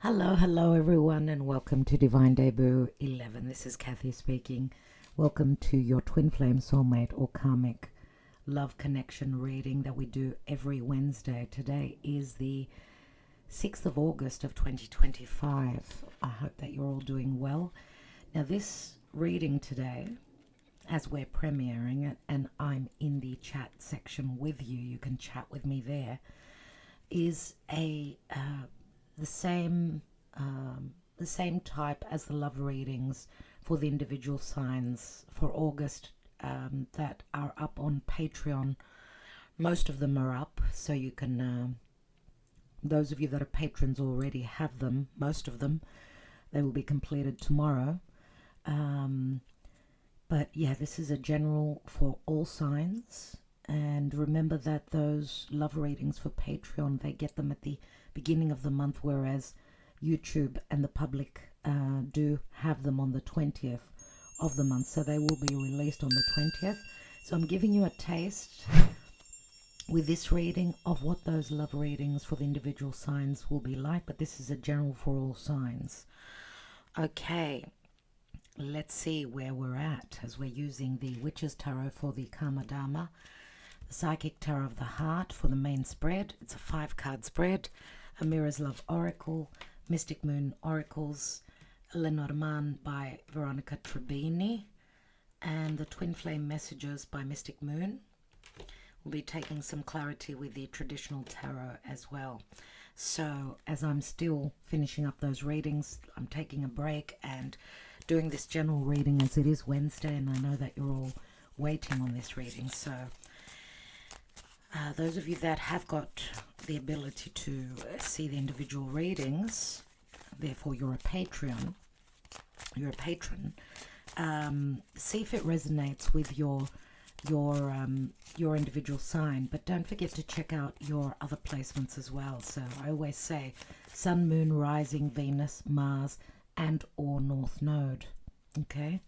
Hello everyone, and welcome to Divine Debut 11. This is Kathy speaking. Welcome to your Twin Flame Soulmate or Karmic Love Connection reading that we do every Wednesday. Today is the 6th of August of 2025. I hope that you're all doing well. Now this reading today, as we're premiering it, and I'm in the chat section with you, you can chat with me there, is the same type as the love readings for the individual signs for August that are up on Patreon. Most of them are up, so you can, those of you that are patrons already have them, most of them. They will be completed tomorrow. But yeah, this is a general for all signs. And remember that those love readings for Patreon, they get them at the beginning of the month, whereas YouTube and the public do have them on the 20th of the month. So they will be released on the 20th. So I'm giving you a taste with this reading of what those love readings for the individual signs will be like. But this is a general for all signs. Okay, let's see where we're at as we're using the Witch's Tarot for the Karma Dharma. Psychic Tarot of the Heart for the main spread. It's a 5-card spread. A Mirror's Love Oracle, Mystic Moon Oracles, Lenormand by Veronica Tribini, and the Twin Flame Messages by Mystic Moon. We'll be taking some clarity with the traditional tarot as well. So as I'm still finishing up those readings, I'm taking a break and doing this general reading as it is Wednesday, and I know that you're all waiting on this reading. So those of you that have got the ability to see the individual readings, therefore you're a patron, see if it resonates with your individual sign. But don't forget to check out your other placements as well. So I always say Sun, Moon, Rising, Venus, Mars, and or North Node. Okay,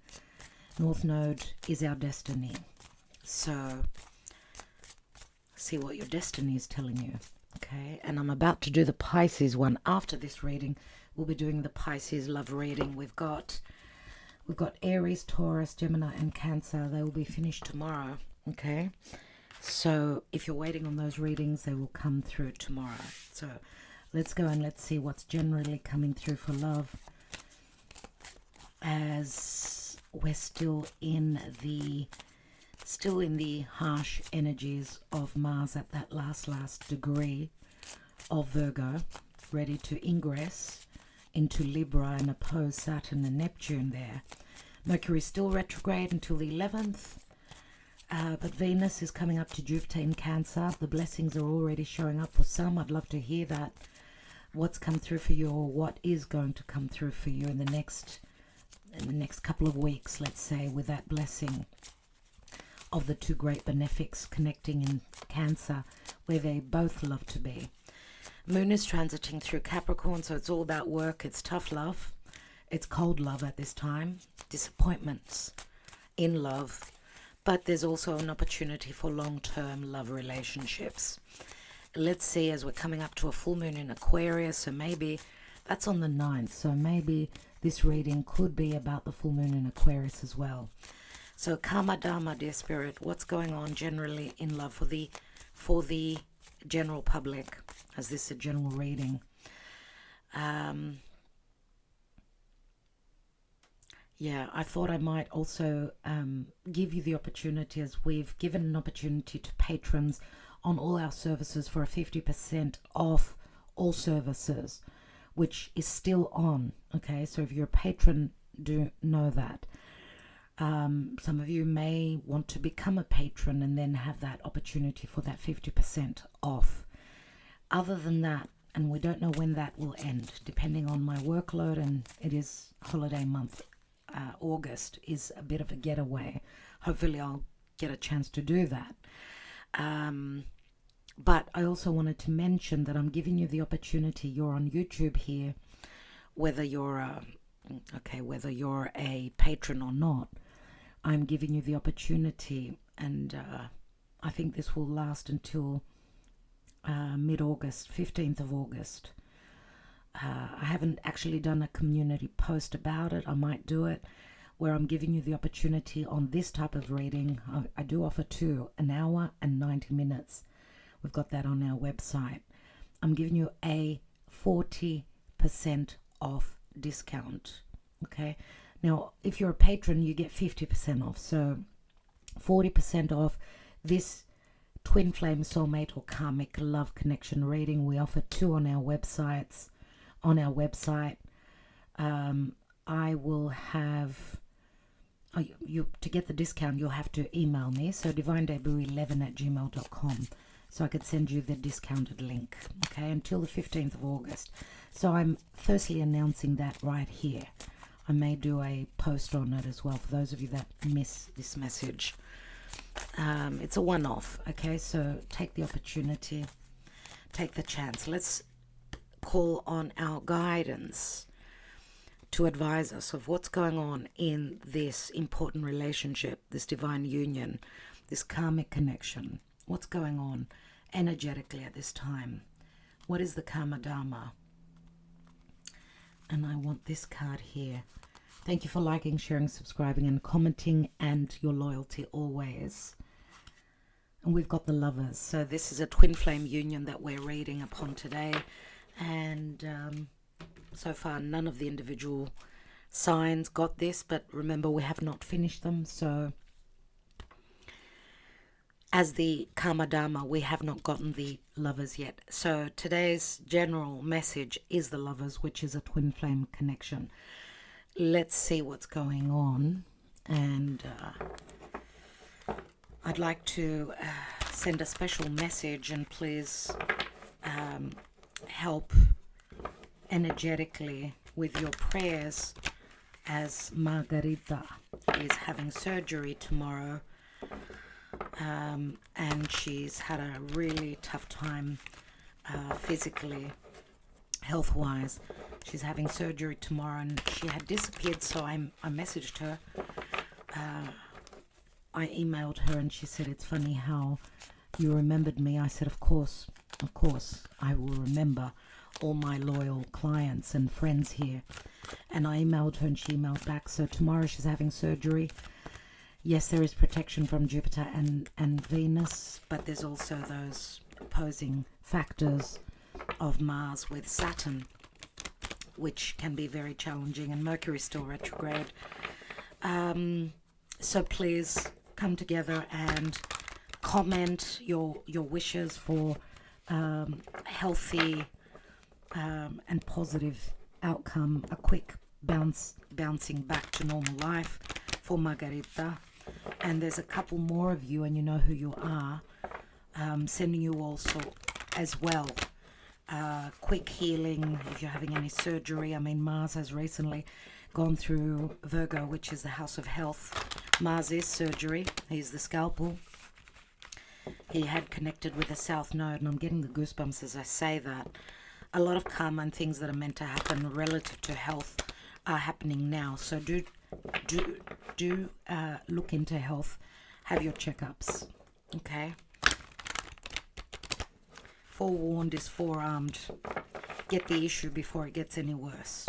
North Node is our destiny. So see what your destiny is telling you. Okay, and I'm about to do the Pisces one. After this reading, we'll be doing the Pisces love reading. We've got Aries, Taurus, Gemini, and Cancer. They will be finished tomorrow. Okay, so if you're waiting on those readings, they will come through tomorrow. So let's go and let's see what's generally coming through for love, as we're still in the harsh energies of Mars at that last degree of Virgo, ready to ingress into Libra and oppose Saturn and Neptune there. Mercury is still retrograde until the 11th, but Venus is coming up to Jupiter in Cancer. The blessings are already showing up for some. I'd love to hear that, what's come through for you, or what is going to come through for you in the next couple of weeks, let's say, with that blessing of the two great benefics connecting in Cancer, where they both love to be. Moon is transiting through Capricorn, so it's all about work. It's tough love. It's cold love at this time. Disappointments in love. But there's also an opportunity for long-term love relationships. Let's see, as we're coming up to a full moon in Aquarius, so maybe that's on the 9th. So maybe this reading could be about the full moon in Aquarius as well. So Karma Dharma, dear Spirit, what's going on generally in love for the general public, as this is a general reading? Yeah, I thought I might also give you the opportunity, as we've given an opportunity to patrons on all our services for a 50% off all services, which is still on. Okay, so if you're a patron, do know that. Some of you may want to become a patron and then have that opportunity for that 50% off. Other than that, and we don't know when that will end, depending on my workload, and it is holiday month. August is a bit of a getaway. Hopefully I'll get a chance to do that. But I also wanted to mention that I'm giving you the opportunity. You're on YouTube here, whether you're a patron or not. I'm giving you the opportunity, and I think this will last until mid-August, 15th of August, I haven't actually done a community post about it. I might do it, where I'm giving you the opportunity on this type of reading. I do offer two, an hour and 90 minutes. We've got that on our website. I'm giving you a 40% off discount. Okay. Now, if you're a patron, you get 50% off. So 40% off this twin flame soulmate or karmic love connection reading. We offer two on our websites. On our website, I will have you to get the discount. You'll have to email me, so divinedebut11@gmail.com, so I could send you the discounted link. Okay, until the 15th of August. So I'm firstly announcing that right here. I may do a post on it as well for those of you that miss this message. It's a one-off. Okay, so take the opportunity, take the chance. Let's call on our guidance to advise us of what's going on in this important relationship, this divine union, this karmic connection. What's going on energetically at this time? What is the karma dharma? And I want this card here. Thank you for liking, sharing, subscribing, and commenting, and your loyalty always. And we've got the lovers. So this is a twin flame union that we're reading upon today. And so far none of the individual signs got this, but remember, we have not finished them. So as the karma dharma, we have not gotten the lovers yet. So today's general message is the lovers, which is a twin flame connection. Let's see what's going on. And I'd like to send a special message, and please help energetically with your prayers, as Margarita is having surgery tomorrow, and she's had a really tough time physically, health-wise. She's having surgery tomorrow, and she had disappeared, so I messaged her. I emailed her, and she said, "It's funny how you remembered me." I said, of course, I will remember all my loyal clients and friends here. And I emailed her, and she emailed back. So tomorrow she's having surgery. Yes, there is protection from Jupiter and Venus, but there's also those opposing factors of Mars with Saturn, which can be very challenging, and Mercury is still retrograde. So please come together and comment your wishes for healthy and positive outcome, a quick bouncing back to normal life for Margarita. And there's a couple more of you, and you know who you are, sending you also as well quick healing if you're having any surgery. I mean, Mars has recently gone through Virgo, which is the house of health. Mars is surgery. He's the scalpel. He had connected with the South Node, and I'm getting the goosebumps as I say that. A lot of karma and things that are meant to happen relative to health are happening now. So do look into health. Have your checkups. Okay. Forewarned is forearmed. Get the issue before it gets any worse.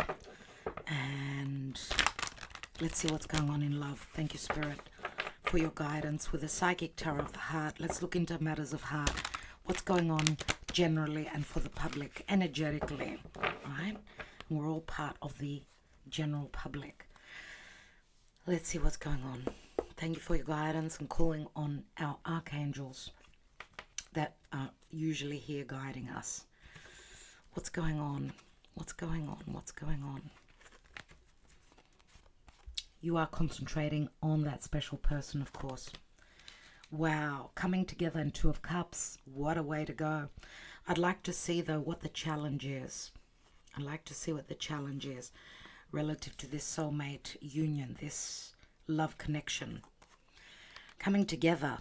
And let's see what's going on in love. Thank you, Spirit, for your guidance with the psychic tarot of the heart. Let's look into matters of heart. What's going on generally and for the public, energetically, right? We're all part of the general public. Let's see what's going on. Thank you for your guidance, and calling on our archangels that are usually here guiding us. What's going on? What's going on? What's going on? You are concentrating on that special person, of course. Wow, coming together in Two of Cups. What a way to go. I'd like to see, though, what the challenge is. I'd like to see what the challenge is relative to this soulmate union, this love connection. Coming together.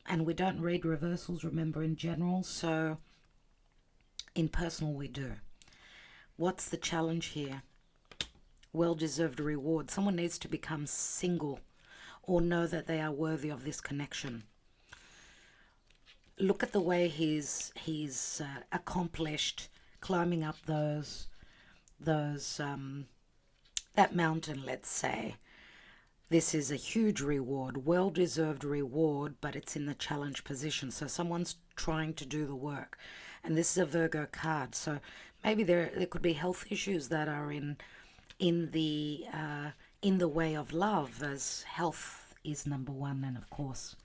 And we don't read reversals, remember, in general. So in personal, we do. What's the challenge here? Well-deserved reward. Someone needs to become single or know that they are worthy of this connection. Look at the way he's accomplished climbing up those those that mountain, let's say. This is a huge reward, well-deserved reward, but it's in the challenge position. So someone's trying to do the work. And this is a Virgo card. So maybe there could be health issues that are in the way of love, as health is number one, and of course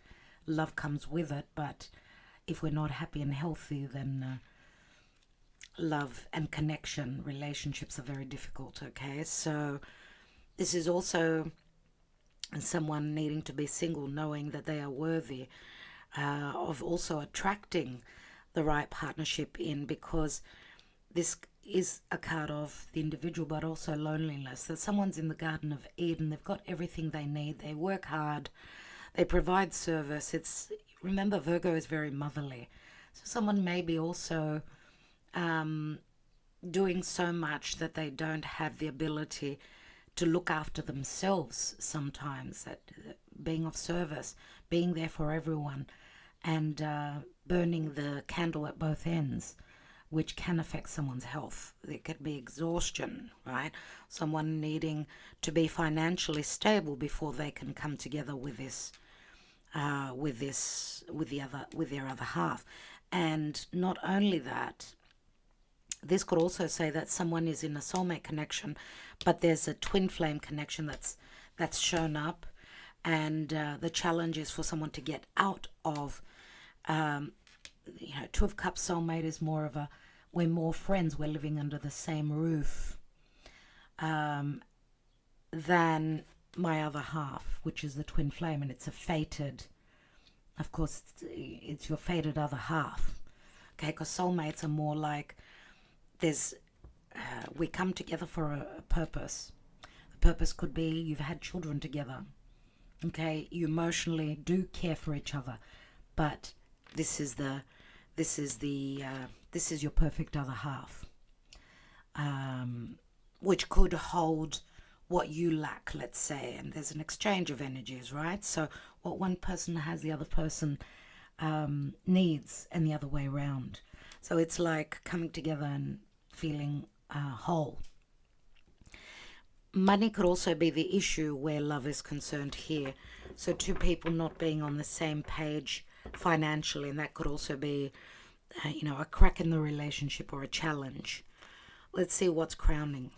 love comes with it. But if we're not happy and healthy, then love and connection, relationships are very difficult. Okay, so this is also someone needing to be single, knowing that they are worthy of also attracting the right partnership in, because this is a card of the individual, but also loneliness. That someone's in the Garden of Eden, they've got everything they need, they work hard, they provide service. Remember, Virgo is very motherly. So someone may be also doing so much that they don't have the ability to look after themselves sometimes, that being of service, being there for everyone, and burning the candle at both ends, which can affect someone's health. There could be exhaustion, right? Someone needing to be financially stable before they can come together with their other half. And not only that, this could also say that someone is in a soulmate connection, but there's a twin flame connection that's shown up, and the challenge is for someone to get out of, Two of Cups soulmate is more of a, we're more friends, we're living under the same roof, than my other half, which is the twin flame, and it's a fated, of course, it's your fated other half. Okay, because soulmates are more like, we come together for a purpose. The purpose could be you've had children together. Okay, you emotionally do care for each other, but this is your perfect other half, which could hold what you lack, let's say, and there's an exchange of energies, right? So what one person has, the other person needs, and the other way around. So it's like coming together and feeling whole. Money could also be the issue where love is concerned here. So two people not being on the same page financially, and that could also be, a crack in the relationship or a challenge. Let's see what's crowning.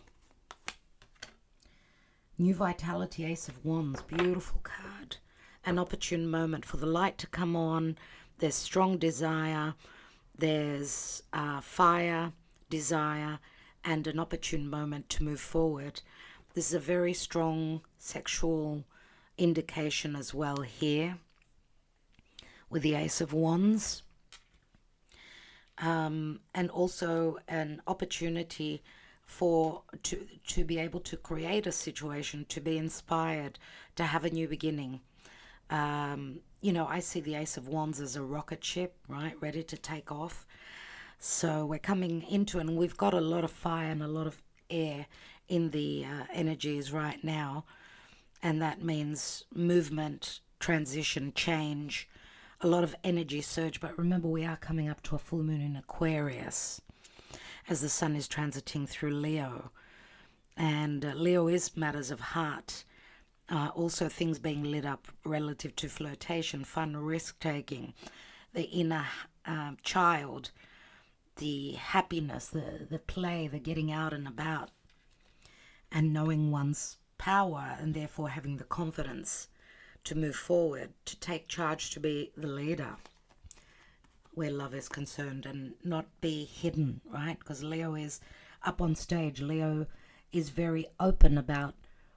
New Vitality, Ace of Wands, beautiful card. An opportune moment for the light to come on. There's strong desire. There's fire, desire, and an opportune moment to move forward. This is a very strong sexual indication as well here with the Ace of Wands. And also an opportunity to be able to create a situation, to be inspired, to have a new beginning. I see the Ace of Wands as a rocket ship, right, ready to take off. So we're coming into, and we've got a lot of fire and a lot of air in the energies right now, and that means movement, transition, change, a lot of energy surge. But remember, we are coming up to a full moon in Aquarius as the sun is transiting through Leo, and Leo is matters of heart, also things being lit up relative to flirtation, fun, risk-taking, the inner child, the happiness, the play, the getting out and about, and knowing one's power, and therefore having the confidence to move forward, to take charge, to be the leader where love is concerned, and not be hidden, right? Because Leo is up on stage. Leo is very open about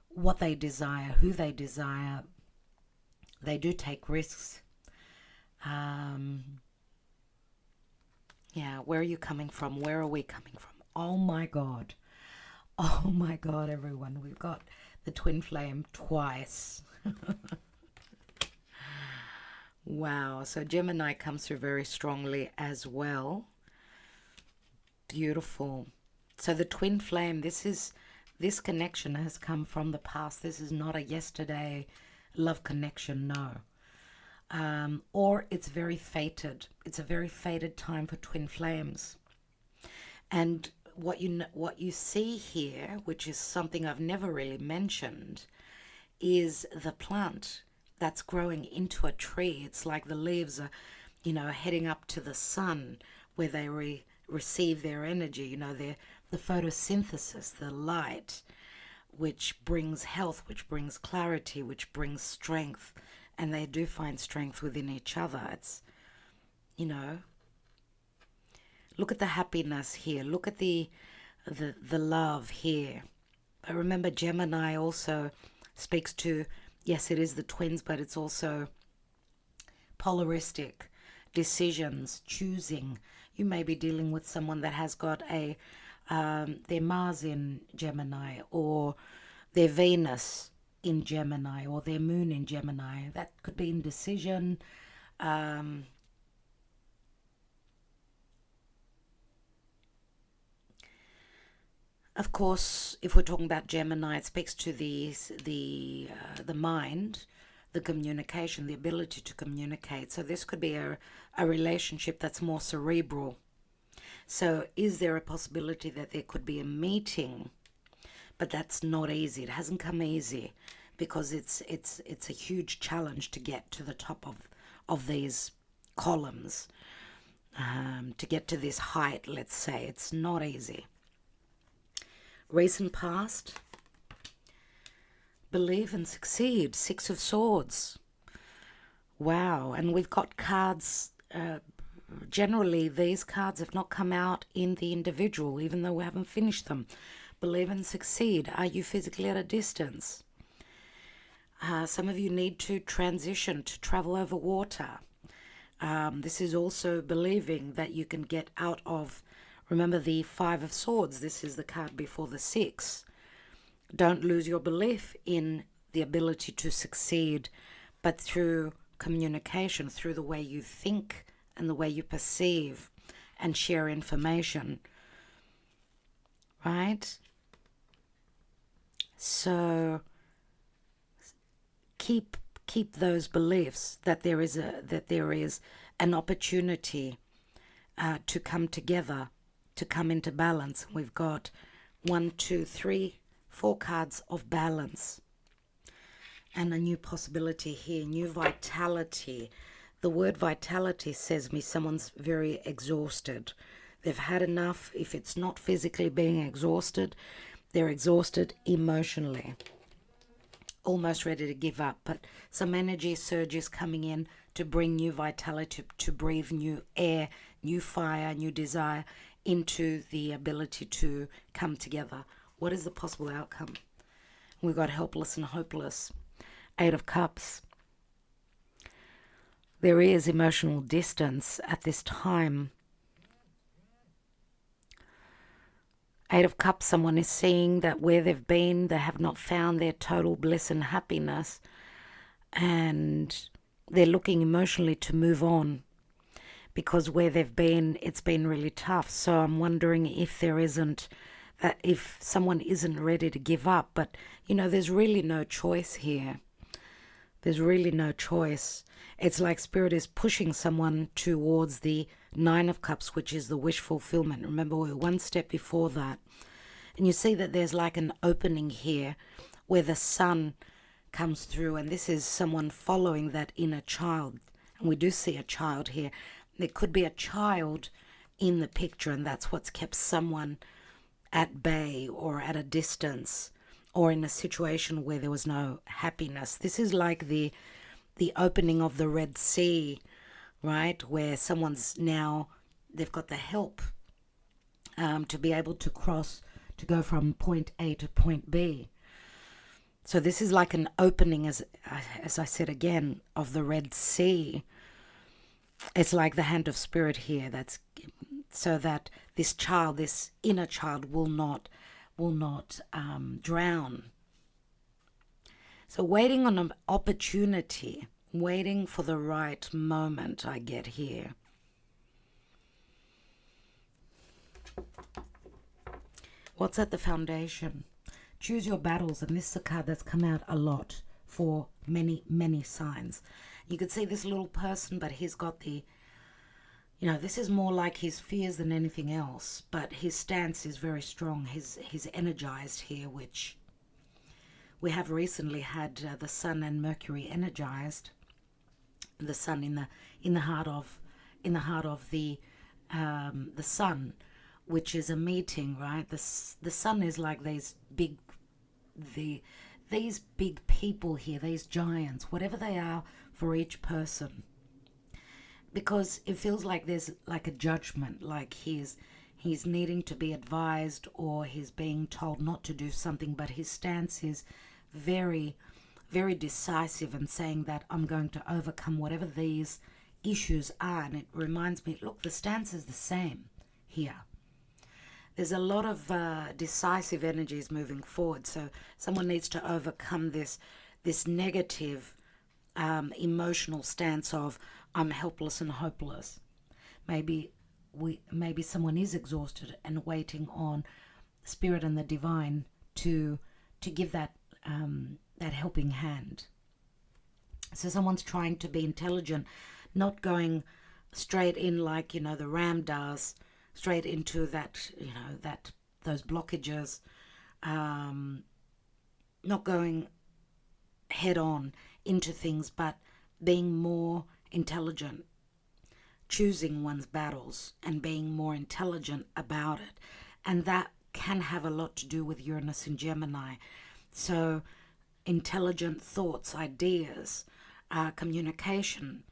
what they desire, who they desire. They do take risks. Where are you coming from? Where are we coming from? Oh my God. Oh my God, everyone. We've got the twin flame twice. Wow. So Gemini comes through very strongly as well. Beautiful. So the twin flame, this connection has come from the past. This is not a yesterday love connection, no. Or it's very fated. It's a very fated time for twin flames. And what you see here, which is something I've never really mentioned, is the plant that's growing into a tree. It's like the leaves are, heading up to the sun, where they receive their energy. The photosynthesis, the light, which brings health, which brings clarity, which brings strength, and they do find strength within each other. It's, look at the happiness here. Look at the love here. But remember, Gemini also speaks to, yes, it is the twins, but it's also polaristic decisions, choosing. You may be dealing with someone that has got their Mars in Gemini, or their Venus in Gemini, or their Moon in Gemini. That could be indecision. Of course, if we're talking about Gemini, it speaks to the mind, the communication, the ability to communicate. So this could be a relationship that's more cerebral. So is there a possibility that there could be a meeting? But that's not easy. It hasn't come easy, because it's a huge challenge to get to the top of these columns, to get to this height, let's say. It's not easy. Recent past, believe and succeed. 6 of Swords. Wow. And we've got cards. Generally, these cards have not come out in the individual, even though we haven't finished them. Believe and succeed. Are you physically at a distance? Some of you need to transition, to travel over water. This is also believing that you can get out of, remember the 5 of Swords. This is the card before the 6. Don't lose your belief in the ability to succeed, but through communication, through the way you think and the way you perceive and share information. Right? So keep those beliefs that there is an opportunity to come together, to come into balance. We've got 1, 2, 3, 4 cards of balance, and a new possibility here, new vitality. The word vitality says me someone's very exhausted. They've had enough. If it's not physically being exhausted, they're exhausted emotionally, almost ready to give up. But some energy surges coming in to bring new vitality, to breathe new air, new fire, new desire into the ability to come together. What is the possible outcome? We've got helpless and hopeless. 8 of Cups. There is emotional distance at this time. 8 of Cups, someone is seeing that where they've been, they have not found their total bliss and happiness, and they're looking emotionally to move on, because where they've been, it's been really tough. So I'm wondering if there isn't, that if someone isn't ready to give up, but there's really no choice here. There's really no choice. It's like Spirit is pushing someone towards the 9 of Cups, which is the wish fulfillment. Remember, we're one step before that. And you see that there's like an opening here where the sun comes through, and this is someone following that inner child. And we do see a child here. There could be a child in the picture, and that's what's kept someone at bay or at a distance, or in a situation where there was no happiness. This is like the opening of the Red Sea, right? Where someone's now, they've got the help to be able to cross, to go from point A to point B. So this is like an opening, as I said again, of the Red Sea. It's like the hand of Spirit here. That's so that this child, this inner child, will not drown. So waiting on an opportunity, waiting for the right moment, I get here. What's at the foundation? Choose your battles, and this is a card that's come out a lot for many, many signs. You could see this little person, but he's got the, You know, this is more like his fears than anything else, but his stance is very strong. He's energized here, which we have recently had the Sun and Mercury energized. The Sun in the heart of the Sun, which is a meeting, right? The Sun is like these big people here, these giants, whatever they are for each person. Because it feels like there's like a judgment, like he's needing to be advised, or he's being told not to do something, but his stance is very, very decisive and saying that I'm going to overcome whatever these issues are. And it reminds me, look, the stance is the same here. There's a lot of decisive energies moving forward, so someone needs to overcome this negative emotional stance of I'm helpless and hopeless. Maybe someone is exhausted and waiting on spirit and the divine to give that helping hand. So someone's trying to be intelligent, not going straight in like, you know, the ram does, straight into that, you know, those blockages, not going head on into things, but being more intelligent, choosing one's battles and being more intelligent about it. And that can have a lot to do with Uranus and Gemini. So intelligent thoughts, ideas, communication,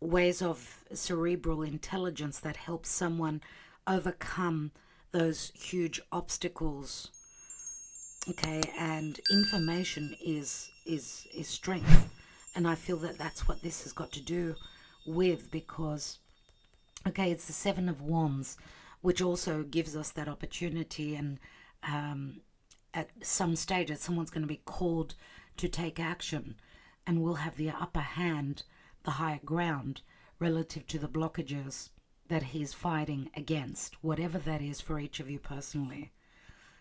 ways of cerebral intelligence that help someone overcome those huge obstacles. Okay, and information is strength, and I feel that that's what this has got to do with, because okay, it's the Seven of Wands, which also gives us that opportunity, and at some stage someone's going to be called to take action, and we'll have the upper hand, the higher ground relative to the blockages that he's fighting against, whatever that is for each of you personally.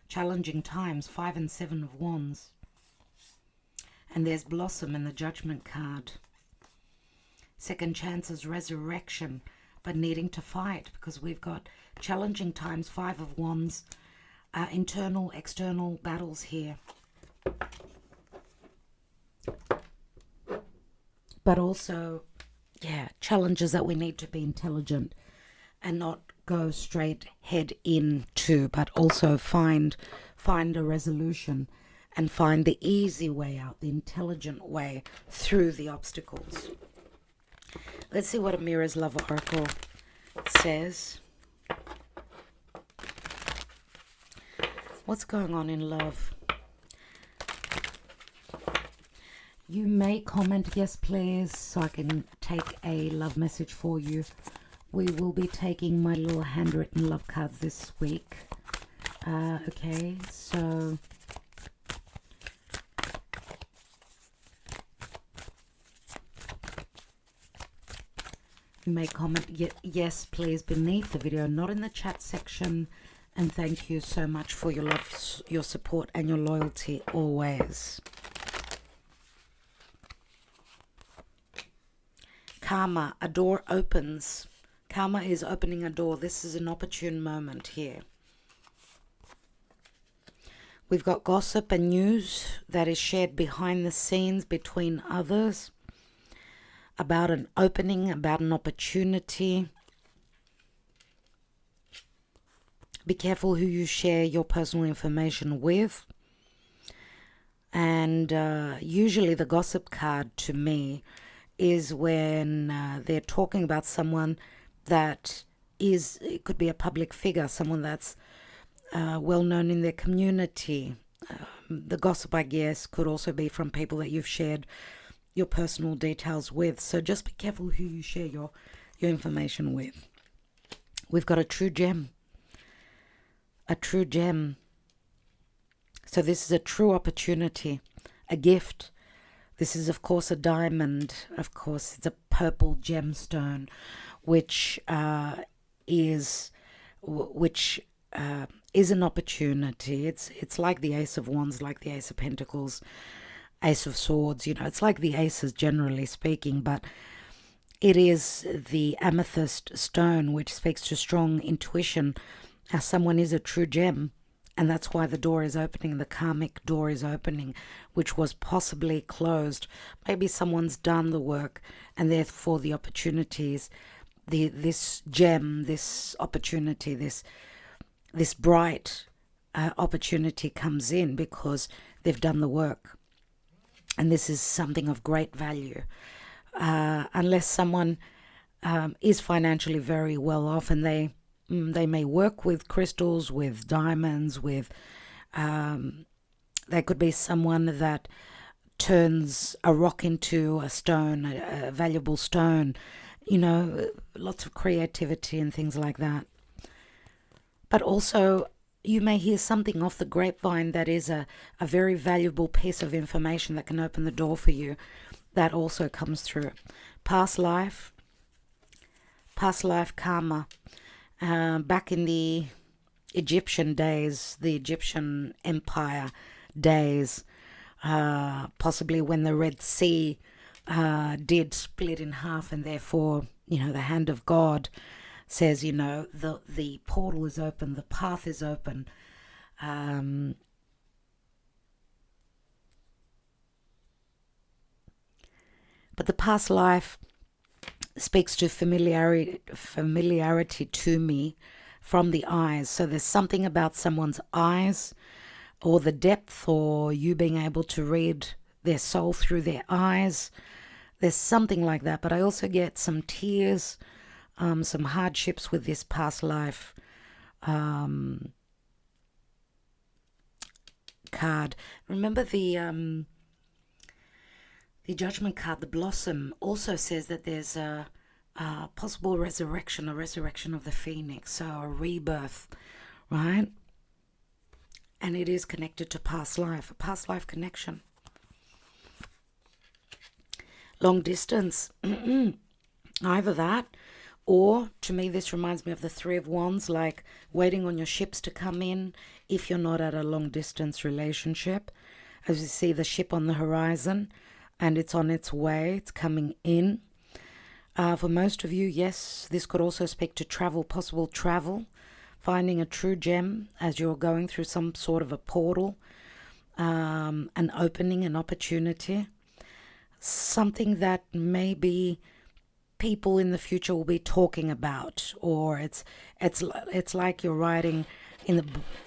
Challenging times, 5 and 7 of Wands. And there's Blossom in the Judgment card. Second chances, resurrection, but needing to fight, because we've got challenging times, 5 of Wands, internal, external battles here. But also, yeah, challenges that we need to be intelligent and not go straight head into, but also find a resolution and find the easy way out, the intelligent way through the obstacles. Let's see what a Mirror's Love Oracle says. What's going on in love? You may comment, yes please, so I can take a love message for you. We will be taking my little handwritten love cards this week. Okay, so you may comment yes please beneath the video, not in the chat section. And thank you so much for your love, your support and your loyalty always. Karma, a door opens. Karma is opening a door. This is an opportune moment here. We've got gossip and news that is shared behind the scenes between others about an opening, about an opportunity. Be careful who you share your personal information with. And usually the gossip card to me is when they're talking about someone that is, it could be a public figure, someone that's well known in their community. The gossip, I guess, could also be from people that you've shared your personal details with. So just be careful who you share your information with. We've got a true gem. A true gem. So this is a true opportunity, a gift. This is, of course, a diamond. Of course, it's a purple gemstone, which is an opportunity. It's like the Ace of Wands, like the Ace of Pentacles, Ace of Swords. You know, it's like the aces, generally speaking. But It is the amethyst stone, which speaks to strong intuition, as someone is a true gem. And that's why the door is opening, the karmic door is opening, which was possibly closed. Maybe someone's done the work, and therefore the opportunities, this gem, this opportunity, this bright opportunity comes in because they've done the work. And this is something of great value. Unless someone is financially very well off, and they may work with crystals, with diamonds, with there could be someone that turns a rock into a stone, a valuable stone, lots of creativity and things like that. But also, you may hear something off the grapevine that is a very valuable piece of information that can open the door for you. That also comes through. Past life karma. Back in the Egyptian days, the Egyptian Empire days, possibly when the Red Sea did split in half, and therefore, the hand of God says, the portal is open, the path is open. But the past life speaks to familiarity to me from the eyes. So there's something about someone's eyes, or the depth, or you being able to read their soul through their eyes. There's something like that. But I also get some tears, some hardships with this past life card. Remember the judgment card, the blossom, also says that there's a possible resurrection, a resurrection of the phoenix, so a rebirth, right? And it is connected to past life, a past life connection. Long distance, either that, or to me this reminds me of the Three of Wands, like waiting on your ships to come in if you're not at a long distance relationship. As you see the ship on the horizon, and it's on its way, it's coming in. For most of you, yes, this could also speak to travel, possible travel, finding a true gem as you're going through some sort of a portal, an opening, an opportunity, something that maybe people in the future will be talking about, or it's like you're writing in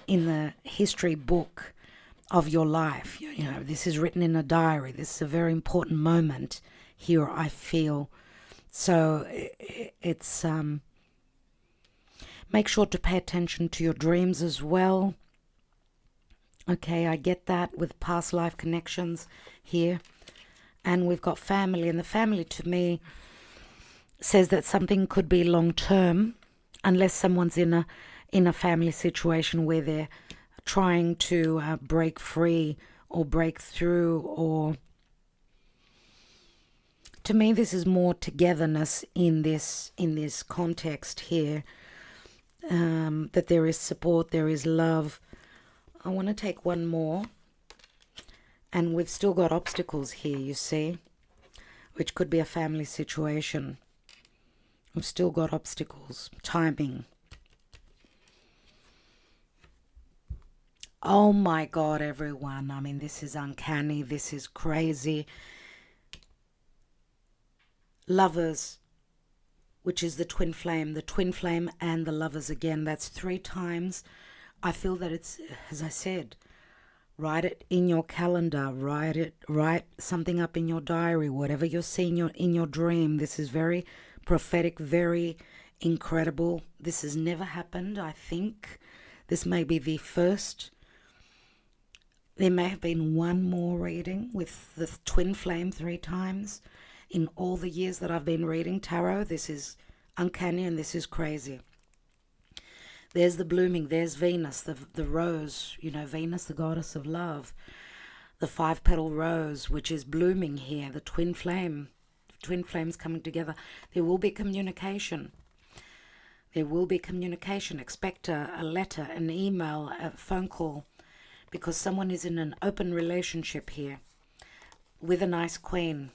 the history book of your life. This is written in a diary. This is a very important moment here, I feel. So it's make sure to pay attention to your dreams as well. Okay, I get that with past life connections here. And we've got family, and the family to me says that something could be long term, unless someone's in a family situation where they're trying to break free or break through, or to me this is more togetherness in this context here, that there is support, there is love. I want to take one more, and we've still got obstacles here, you see, which could be a family situation. We've still got obstacles, timing. Oh my God, everyone. I mean, this is uncanny. This is crazy. Lovers, which is the twin flame and the lovers again. That's 3 times. I feel that it's, as I said, write it in your calendar. Write something up in your diary, whatever you're seeing in your dream. This is very prophetic, very incredible. This has never happened, I think. This may be the first. There may have been one more reading with the twin flame 3 times in all the years that I've been reading tarot. This is uncanny, and this is crazy. There's the blooming, there's Venus, the rose, Venus, the goddess of love, the 5-petal rose, which is blooming here, the twin flames coming together. There will be communication. There will be communication. Expect a letter, an email, a phone call, because someone is in an open relationship here with a nice queen.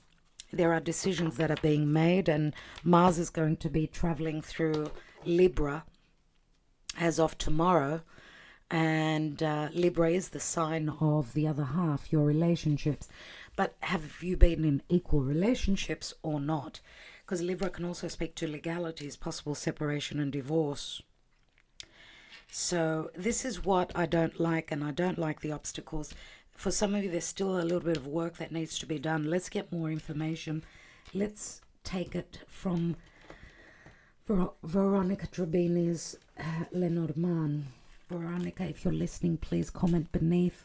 There are decisions that are being made, and Mars is going to be traveling through Libra as of tomorrow. And Libra is the sign of the other half, your relationships. But have you been in equal relationships or not? Because Libra can also speak to legalities, possible separation and divorce. So this is what I don't like, and I don't like the obstacles. For some of you, there's still a little bit of work that needs to be done. Let's get more information. Let's take it from Veronica Trabini's Lenormand. Veronica, if you're listening, please comment beneath.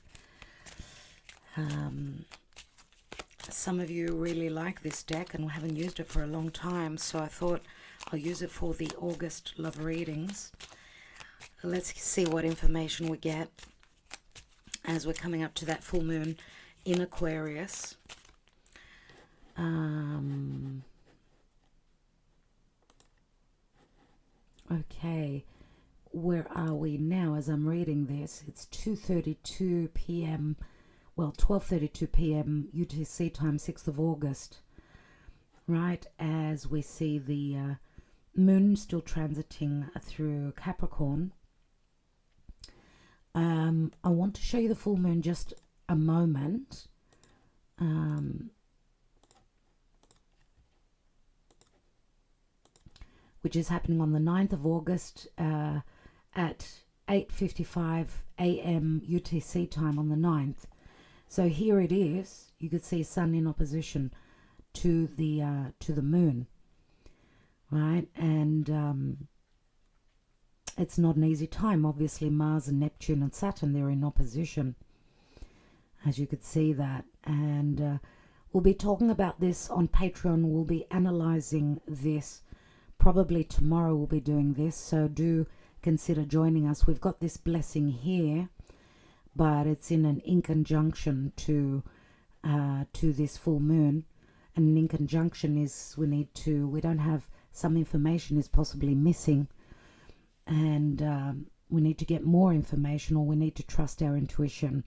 Some of you really like this deck and haven't used it for a long time, so I thought I'll use it for the August love readings. Let's see what information we get as we're coming up to that full moon in Aquarius. Okay, where are we now as I'm reading this? It's 2:32 p.m. Well, 12:32 p.m. UTC time, 6th of August. Right, as we see the moon still transiting through Capricorn. I want to show you the full moon just a moment. Which is happening on the 9th of August at 8:55 a.m. UTC time on the 9th. So here it is. You could see Sun in opposition to the moon, right? And it's not an easy time. Obviously, Mars and Neptune and Saturn, they're in opposition, as you could see that. And we'll be talking about this on Patreon. We'll be analyzing this. Probably tomorrow we'll be doing this, so do consider joining us. We've got this blessing here, but it's in an inconjunction to this full moon. And an inconjunction is we don't have, some information is possibly missing, and we need to get more information, or we need to trust our intuition.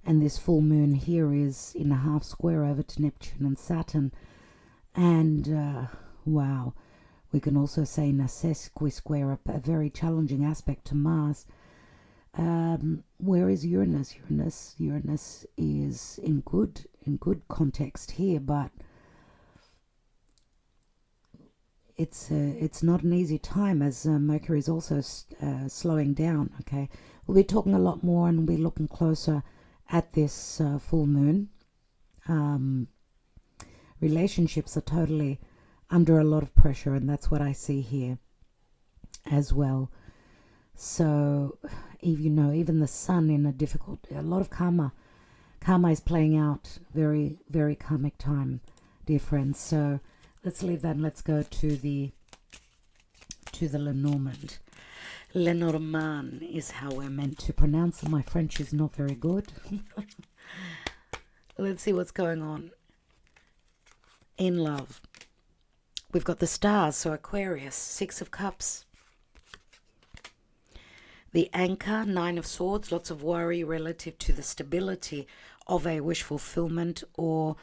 And this full moon here is in a half square over to Neptune and Saturn, and wow. We can also say in a sesqui-square, a very challenging aspect to Mars. Where is Uranus? Uranus is in good context here, but it's not an easy time, as Mercury is also slowing down. Okay, we'll be talking a lot more, and we'll be looking closer at this full moon. Relationships are totally under a lot of pressure, and that's what I see here as well. So even the Sun in a lot of karma is playing out, very, very karmic time difference. So let's leave that and let's go to the Lenormand. Lenormand is how we're meant to pronounce it. My French is not very good. Let's see what's going on in love. We've got the stars, so Aquarius, 6 of Cups. The Anchor, 9 of Swords, lots of worry relative to the stability of a wish fulfillment or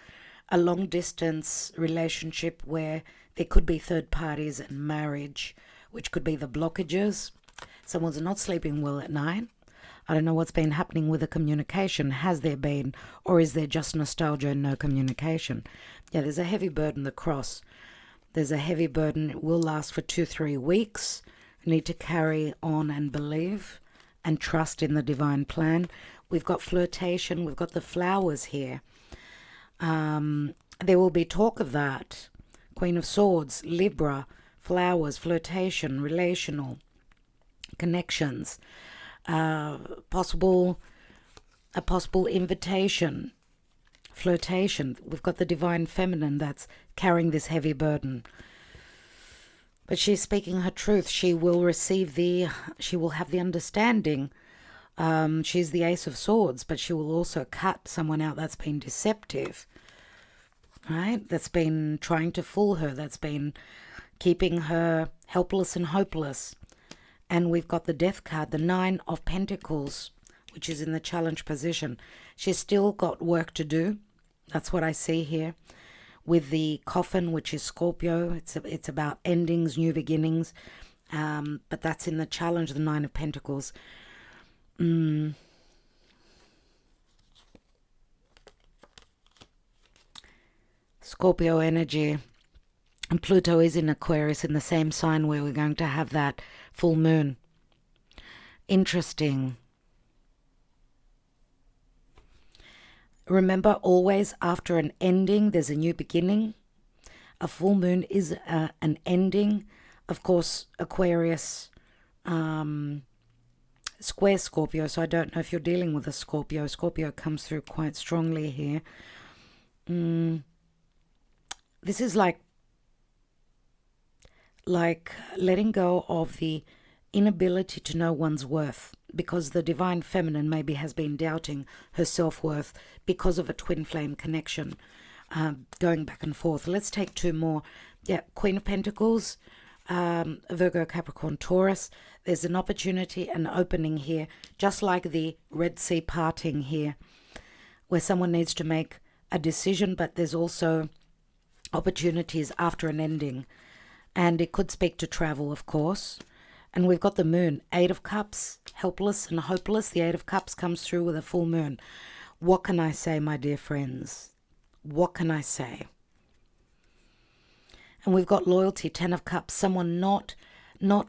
a long-distance relationship where there could be third parties and marriage, which could be the blockages. Someone's not sleeping well at night. I don't know what's been happening with the communication. Has there been, or is there just nostalgia and no communication? Yeah, there's a heavy burden, the Cross. There's a heavy burden. It will last for 2-3 weeks. You need to carry on and believe and trust in the divine plan. We've got flirtation. We've got the flowers here. There will be talk of that. Queen of Swords, Libra, flowers, flirtation, relational connections, a possible invitation. Flirtation. We've got the divine feminine that's carrying this heavy burden. But she's speaking her truth. She will have the understanding. She's the Ace of Swords, but she will also cut someone out that's been deceptive. Right? That's been trying to fool her. That's been keeping her helpless and hopeless. And we've got the Death card, the 9 of Pentacles, which is in the challenge position. She's still got work to do. That's what I see here. with the coffin, which is Scorpio. It's about endings, new beginnings. But that's in the challenge, the Nine of Pentacles. Scorpio energy. And Pluto is in Aquarius, in the same sign where we're going to have that full moon. Interesting. Remember, always after an ending, there's a new beginning. A full moon is an ending. Of course, Aquarius square Scorpio, so I don't know if you're dealing with a Scorpio. Scorpio comes through quite strongly here. This is like letting go of the inability to know one's worth, because the divine feminine maybe has been doubting her self-worth because of a twin flame connection, going back and forth. Let's take two more. Yeah, Queen of Pentacles, Virgo, Capricorn, Taurus. There's an opportunity, an opening here, just like the Red Sea parting here, where someone needs to make a decision, but there's also opportunities after an ending. And it could speak to travel, of course. And we've got the moon, Eight of Cups, helpless and hopeless. The Eight of Cups comes through with a full moon. What can I say, my dear friends? What can I say? And we've got loyalty, Ten of Cups, someone not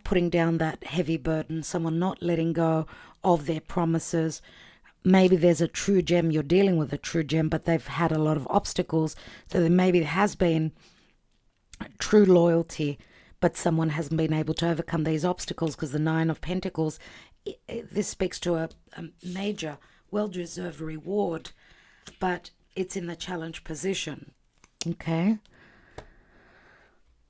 putting down that heavy burden, someone not letting go of their promises. Maybe there's a true gem, you're dealing with a true gem, but they've had a lot of obstacles. So there maybe has been true loyalty, but someone hasn't been able to overcome these obstacles, because the Nine of Pentacles, this speaks to a major, well-deserved reward, but it's in the challenge position. Okay?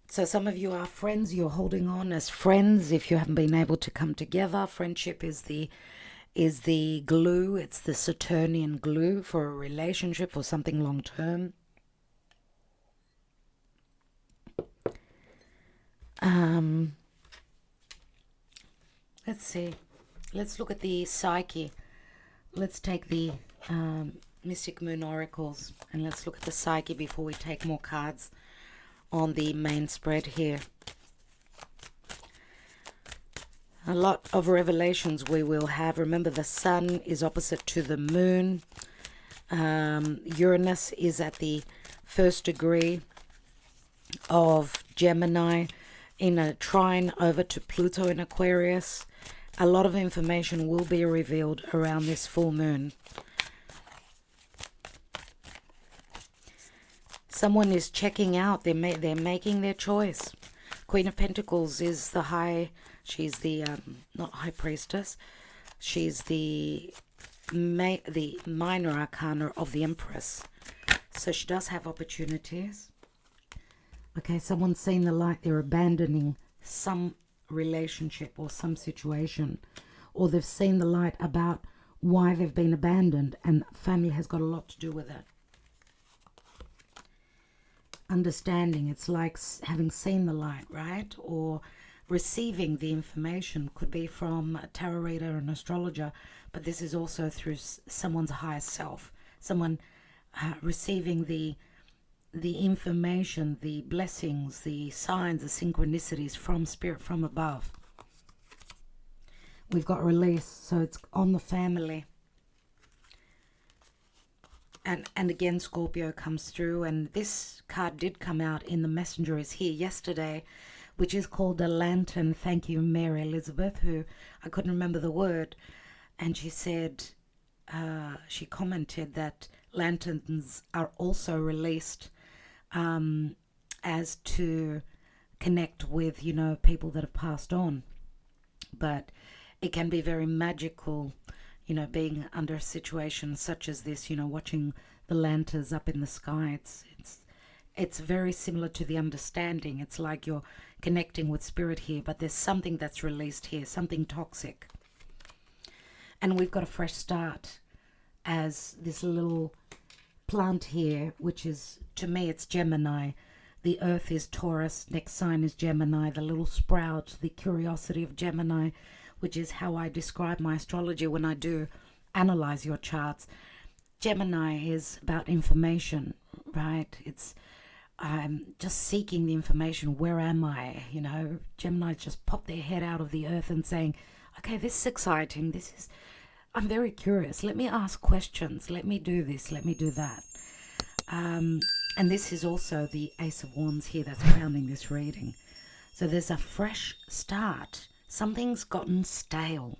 So some of you are friends, you're holding on as friends if you haven't been able to come together. Friendship is the glue, it's the Saturnian glue for a relationship, for something long-term. Let's see. Let's look at the psyche. Let's take the Mystic Moon Oracles and let's look at the psyche before we take more cards on the main spread here. A lot of revelations we will have. Remember, the sun is opposite to the moon. Uranus is at the first degree of Gemini, in a trine over to Pluto in Aquarius. A lot of information will be revealed around this full moon. Someone is checking out. They're making their choice. Queen of Pentacles is the she's the not high priestess. She's the minor arcana of the Empress. So she does have opportunities. Okay, someone's seen the light. They're abandoning some relationship or some situation, or they've seen the light about why they've been abandoned, and family has got a lot to do with it. Understanding, it's like having seen the light, right? Or receiving the information, could be from a tarot reader, an astrologer, but this is also through someone's higher self, someone receiving the information, the blessings, the signs, the synchronicities from spirit, from above. We've got release, so it's on the family. And again, Scorpio comes through, and this card did come out in the Messenger is Here yesterday, which is called a lantern. Thank you, Mary Elizabeth, who I couldn't remember the word, and she said, she commented that lanterns are also released as to connect with, people that have passed on. But it can be very magical, being under a situation such as this, watching the lanterns up in the sky. It's very similar to the understanding. It's like you're connecting with spirit here, but there's something that's released here, something toxic. And we've got a fresh start as this little plant here, which is, to me, it's Gemini. The earth is Taurus, next sign is Gemini, the little sprout, the curiosity of Gemini, which is how I describe my astrology when I do analyze your charts. Gemini is about information, right? It's I'm just seeking the information. Where am I? You know, Gemini just pop their head out of the earth and saying, okay, this is exciting. I'm very curious. Let me ask questions. Let me do this. Let me do that. And this is also the Ace of Wands here that's crowning this reading. So there's a fresh start. Something's gotten stale.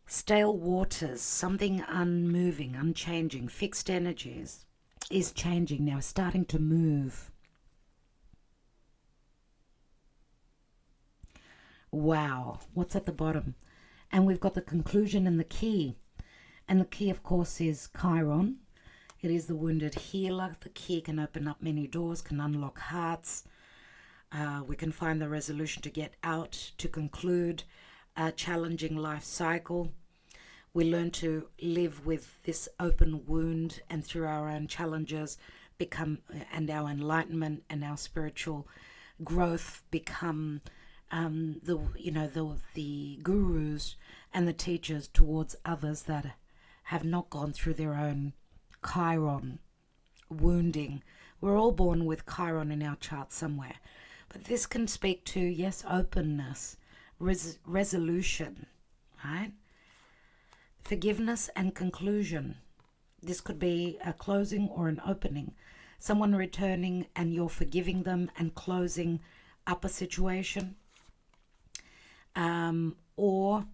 Stale waters, something unmoving, unchanging, fixed energies is changing now, starting to move. Wow, what's at the bottom? And we've got the conclusion and the key. And the key, of course, is Chiron. It is the wounded healer. The key can open up many doors, can unlock hearts. We can find the resolution to get out, to conclude a challenging life cycle. We learn to live with this open wound, and through our own challenges and our enlightenment and our spiritual growth become the gurus and the teachers towards others that have not gone through their own Chiron wounding. We're all born with Chiron in our chart somewhere. But this can speak to, yes, openness, resolution, right? Forgiveness and conclusion. This could be a closing or an opening. Someone returning and you're forgiving them and closing up a situation. Or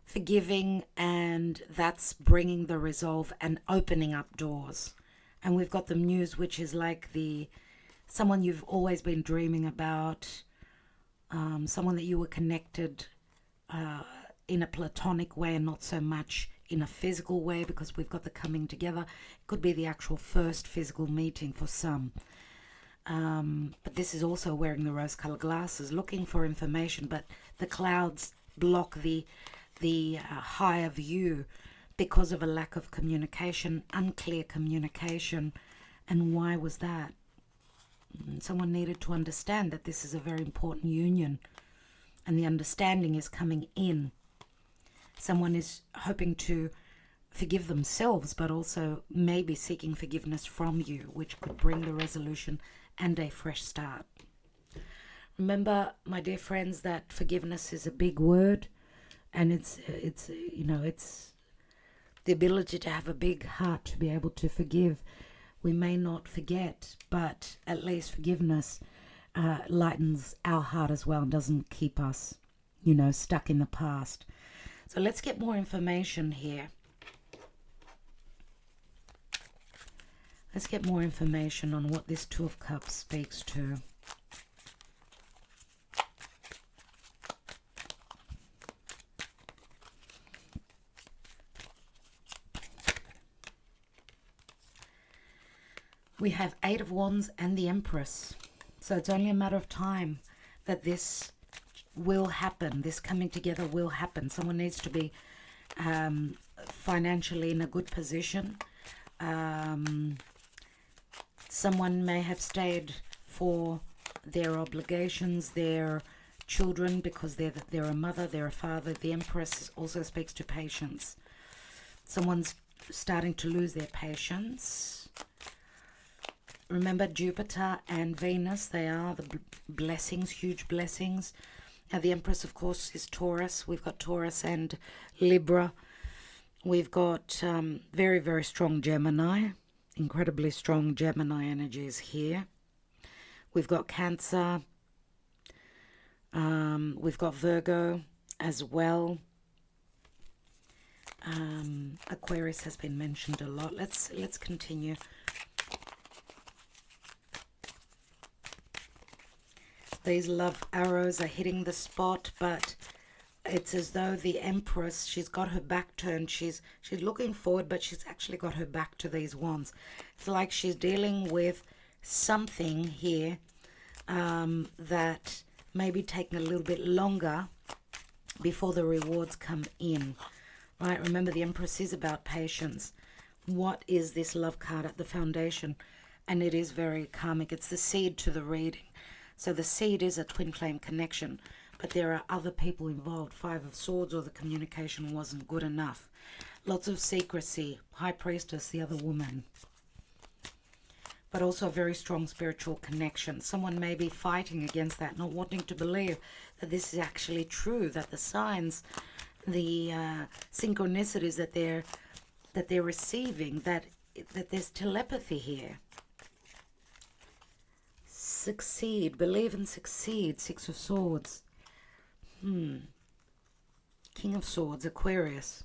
forgiving, and that's bringing the resolve and opening up doors. And we've got the Muse, which is like someone you've always been dreaming about, someone that you were connected in a platonic way and not so much in a physical way, because we've got the coming together. It could be the actual first physical meeting for some. But this is also wearing the rose-colored glasses, looking for information, but the clouds block the higher view because of a lack of communication, unclear communication. And why was that? Someone needed to understand that this is a very important union, and the understanding is coming in. Someone is hoping to forgive themselves, but also maybe seeking forgiveness from you, which could bring the resolution and a fresh start. Remember, my dear friends, that forgiveness is a big word, and it's the ability to have a big heart to be able to forgive. We may not forget, but at least forgiveness lightens our heart as well and doesn't keep us, stuck in the past. So let's get more information here. Let's get more information on what this Two of Cups speaks to. We have Eight of Wands and the Empress. So it's only a matter of time that this will happen. This coming together will happen. Someone needs to be financially in a good position. Someone may have stayed for their obligations, their children, because they're a mother, they're a father. The Empress also speaks to patience. Someone's starting to lose their patience. Remember, Jupiter and Venus, they are the blessings, huge blessings. Now, the Empress, of course, is Taurus. We've got Taurus and Libra. We've got very, very strong Gemini, incredibly strong Gemini energies here. We've got Cancer. We've got Virgo as well. Aquarius has been mentioned a lot. Let's continue. These love arrows are hitting the spot, but it's as though the Empress, she's got her back turned. She's looking forward, but she's actually got her back to these wands. It's like she's dealing with something here that may be taking a little bit longer before the rewards come in. Right? Remember, the Empress is about patience. What is this love card at the foundation? And it is very karmic. It's the seed to the reading. So the seed is a twin flame connection. but there are other people involved. Five of Swords, or the communication wasn't good enough. Lots of secrecy. High Priestess, the other woman. But also a very strong spiritual connection. Someone may be fighting against that, not wanting to believe that this is actually true, that the signs, the synchronicities that they're receiving, that there's telepathy here. Succeed, believe and succeed. Six of Swords. King of Swords, Aquarius.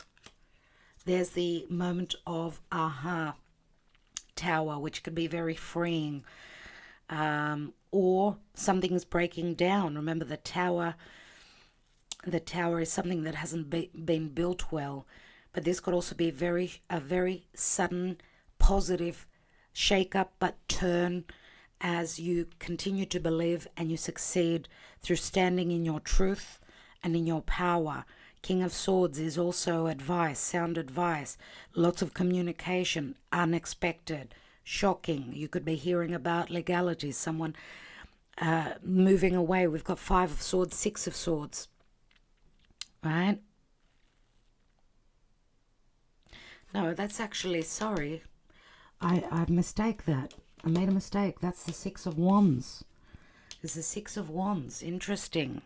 There's the moment of aha. Tower, which could be very freeing. Or something's breaking down. Remember, the tower is something that hasn't been built well. But this could also be a very sudden, positive shake-up, but turn as you continue to believe and you succeed through standing in your truth and in your power. King of Swords is also advice, sound advice, lots of communication, unexpected, shocking. You could be hearing about legalities, someone moving away. We've got Five of Swords, Six of Swords, right? No, that's actually, sorry, I mistake that. I made a mistake. That's the Six of Wands. It's the Six of Wands. Interesting.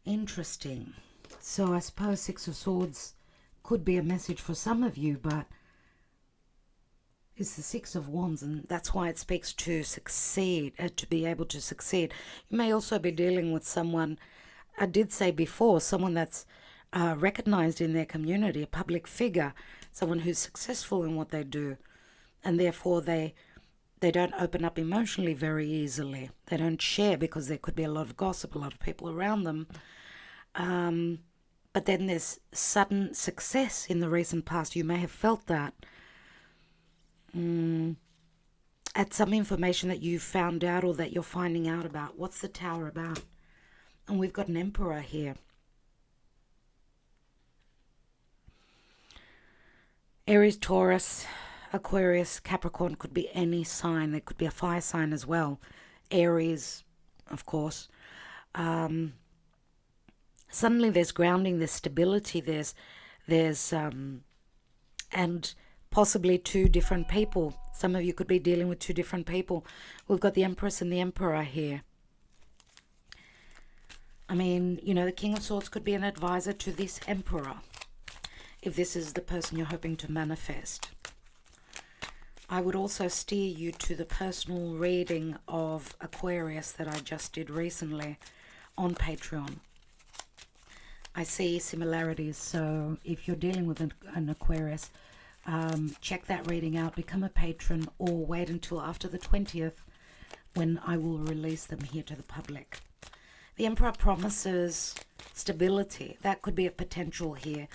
Interesting. So I suppose Six of Swords could be a message for some of you, but it's the Six of Wands, and that's why it speaks to succeed, to be able to succeed. You may also be dealing with someone, I did say before, someone that's recognized in their community, a public figure, someone who's successful in what they do, and therefore they don't open up emotionally very easily. They don't share because there could be a lot of gossip, a lot of people around them. But then there's sudden success in the recent past. You may have felt that. At some information that you found out or that you're finding out about. What's the Tower about? And we've got an Emperor here. Aries, Taurus, Aquarius, Capricorn, could be any sign. There could be a fire sign as well. Aries, of course. Suddenly there's grounding, there's stability, there's and possibly two different people. Some of you could be dealing with two different people. We've got the Empress and the Emperor here. I mean, you know, the King of Swords could be an advisor to this Emperor, if this is the person you're hoping to manifest. I would also steer you to the personal reading of Aquarius that I just did recently on Patreon. I see similarities, so if you're dealing with an Aquarius, check that reading out, become a patron, or wait until after the 20th when I will release them here to the public. The Emperor promises stability. That could be a potential here.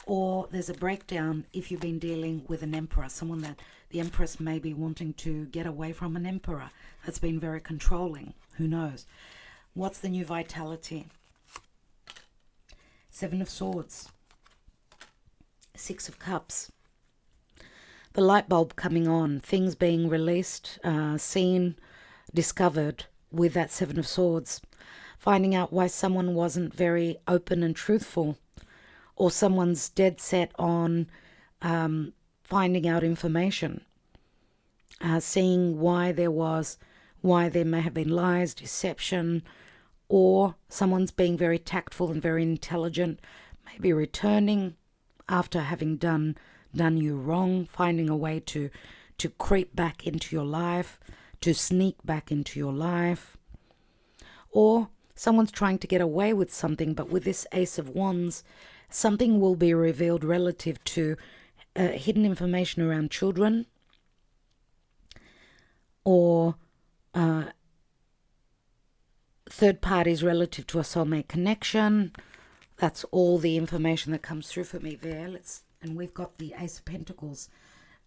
Or there's a breakdown if you've been dealing with an Emperor, someone that the Empress may be wanting to get away from, an Emperor that's been very controlling. Who knows? What's the new vitality? Seven of Swords. Six of Cups. The light bulb coming on, things being released, seen, discovered with that Seven of Swords. Finding out why someone wasn't very open and truthful, or someone's dead set on finding out information, seeing why there may have been lies, deception, or someone's being very tactful and very intelligent, maybe returning after having done you wrong, finding a way to creep back into your life, to sneak back into your life. Or someone's trying to get away with something, but with this Ace of Wands, something will be revealed relative to hidden information around children, or third parties relative to a soulmate connection. That's all the information that comes through for me there. And we've got the Ace of Pentacles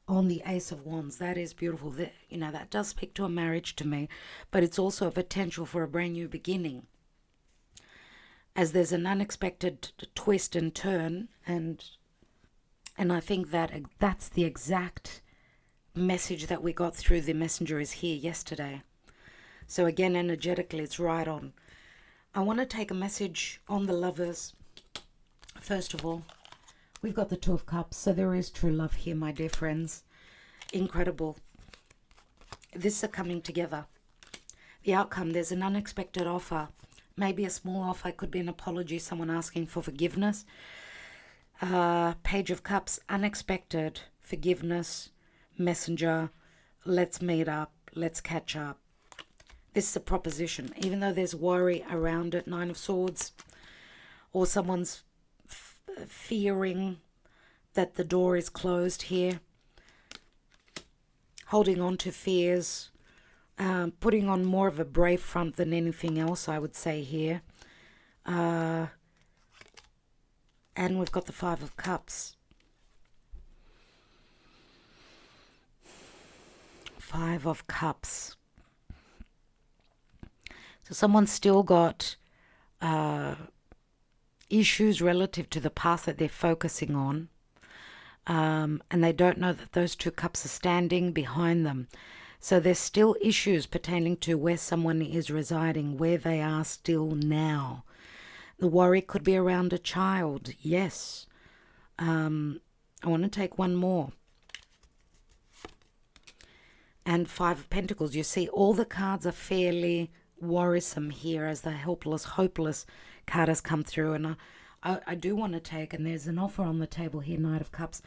on the Ace of Wands. That is beautiful. That does speak to a marriage to me, but it's also a potential for a brand new beginning, as there's an unexpected twist and turn, and I think that's the exact message that we got through the Messenger is Here yesterday. So again, energetically, it's right on. I want to take a message on the lovers. First of all, we've got the Two of Cups, so there is true love here, my dear friends. Incredible. This is coming together. The outcome, there's an unexpected offer. Maybe a small offer, it could be an apology, someone asking for forgiveness. Page of Cups, unexpected, forgiveness, messenger, let's meet up, let's catch up. This is a proposition, even though there's worry around it, Nine of Swords, or someone's fearing that the door is closed here, holding on to fears, putting on more of a brave front than anything else, I would say here. And we've got the Five of Cups. Five of Cups. So someone's still got issues relative to the path that they're focusing on. And they don't know that those two cups are standing behind them. So there's still issues pertaining to where someone is residing, where they are still now. The worry could be around a child. Yes. I want to take one more. And Five of Pentacles. You see, all the cards are fairly worrisome here as the helpless, hopeless card has come through. And I do want to take, and there's an offer on the table here, Knight of Cups.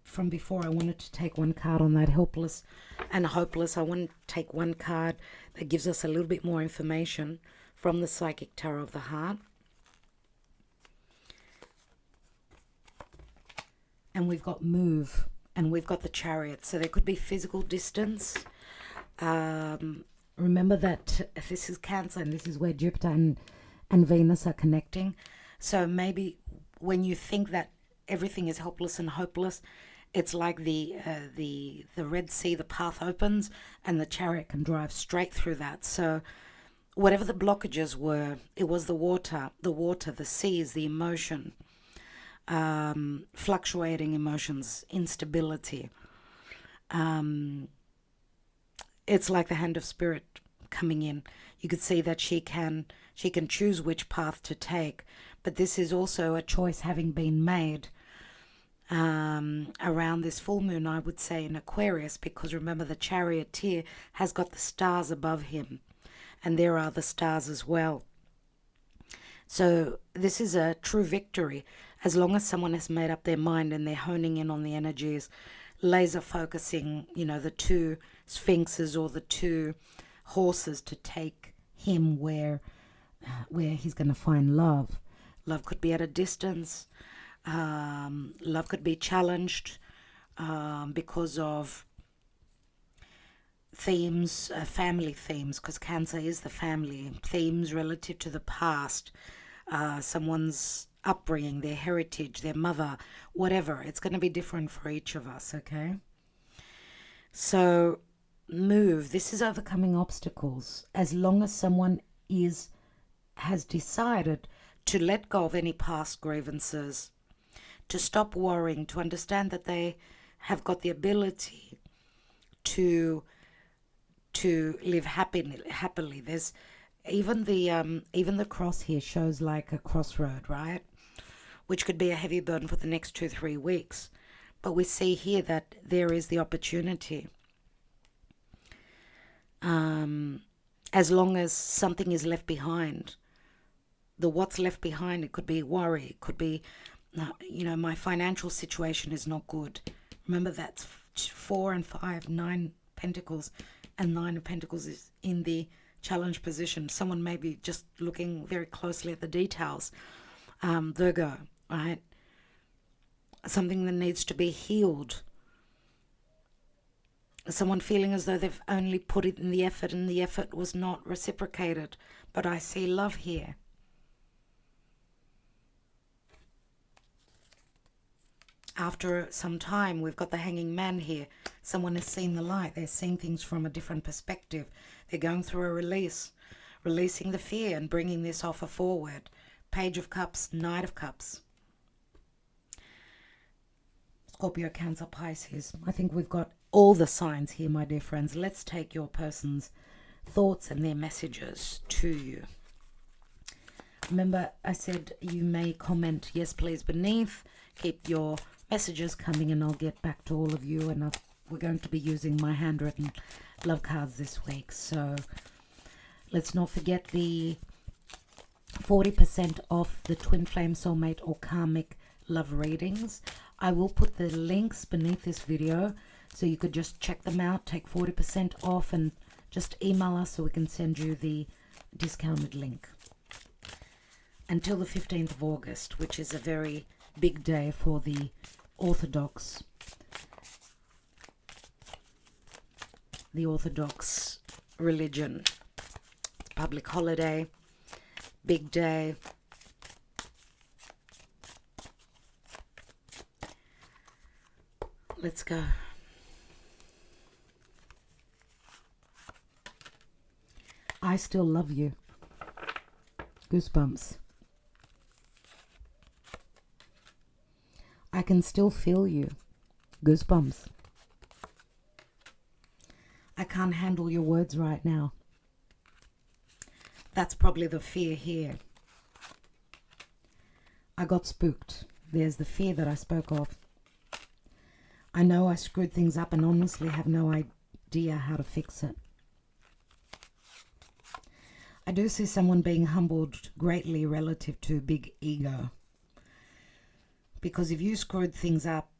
From before, I wanted to take one card on that helpless and hopeless. I want to take one card that gives us a little bit more information from the Psychic Tarot of the Heart. And we've got move, and we've got the Chariot. So there could be physical distance. Remember that this is Cancer, and this is where Jupiter and Venus are connecting. So maybe when you think that everything is helpless and hopeless, it's like the Red Sea, the path opens, and the Chariot can drive straight through that. So whatever the blockages were, it was the water, the seas, the emotion, fluctuating emotions, instability. It's like the hand of spirit coming in. You could see that she can choose which path to take, but this is also a choice having been made around this full moon, I would say, in Aquarius, because remember the Charioteer has got the stars above him, and there are the stars as well. So this is a true victory as long as someone has made up their mind and they're honing in on the energies, laser focusing, the two sphinxes or the two horses to take him where he's going to find love. Love could be at a distance. Love could be challenged because of themes, family themes, because Cancer is the family, themes relative to the past, someone's upbringing, their heritage, their mother, whatever. It's going to be different for each of us, okay? So move. This is overcoming obstacles. As long as someone has decided to let go of any past grievances, to stop worrying, to understand that they have got the ability to live happily. There's even the cross here shows like a crossroad, right? Which could be a heavy burden for the next 2-3 weeks. But we see here that there is the opportunity. As long as something is left behind, what's left behind, it could be worry, it could be, my financial situation is not good. Remember that's 4 and 5, 9 Pentacles, and 9 of Pentacles is in the challenge position. Someone may be just looking very closely at the details. Virgo, right? Something that needs to be healed. Someone feeling as though they've only put it in the effort and the effort was not reciprocated. But I see love here. After some time, we've got the Hanging Man here. Someone has seen the light. They're seeing things from a different perspective. They're going through a release, releasing the fear and bringing this offer forward. Page of Cups, Knight of Cups. Scorpio, Cancer, Pisces. I think we've got all the signs here, my dear friends. Let's take your person's thoughts and their messages to you. Remember, I said you may comment yes please beneath. Keep your messages coming and I'll get back to all of you. And we're going to be using my handwritten love cards this week. So let's not forget the 40% off the Twin Flame Soulmate or Karmic love readings. I will put the links beneath this video so you could just check them out, take 40% off, and just email us so we can send you the discounted link. Until the 15th of August, which is a very big day for the Orthodox religion. It's a public holiday, big day. Let's go. I still love you. Goosebumps. I can still feel you. Goosebumps. I can't handle your words right now. That's probably the fear here. I got spooked. There's the fear that I spoke of. I know I screwed things up and honestly have no idea how to fix it. I do see someone being humbled greatly relative to big ego. Because if you screwed things up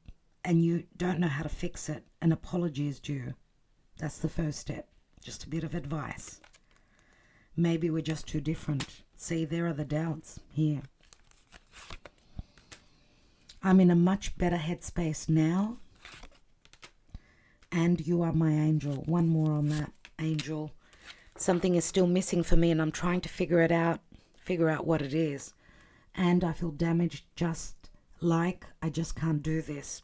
and you don't know how to fix it, an apology is due. That's the first step. Just a bit of advice. Maybe we're just too different. See, there are the doubts here. I'm in a much better headspace now. And you are my angel. One more on that, angel. Something is still missing for me and I'm trying to figure out what it is. And I feel damaged, just like I just can't do this.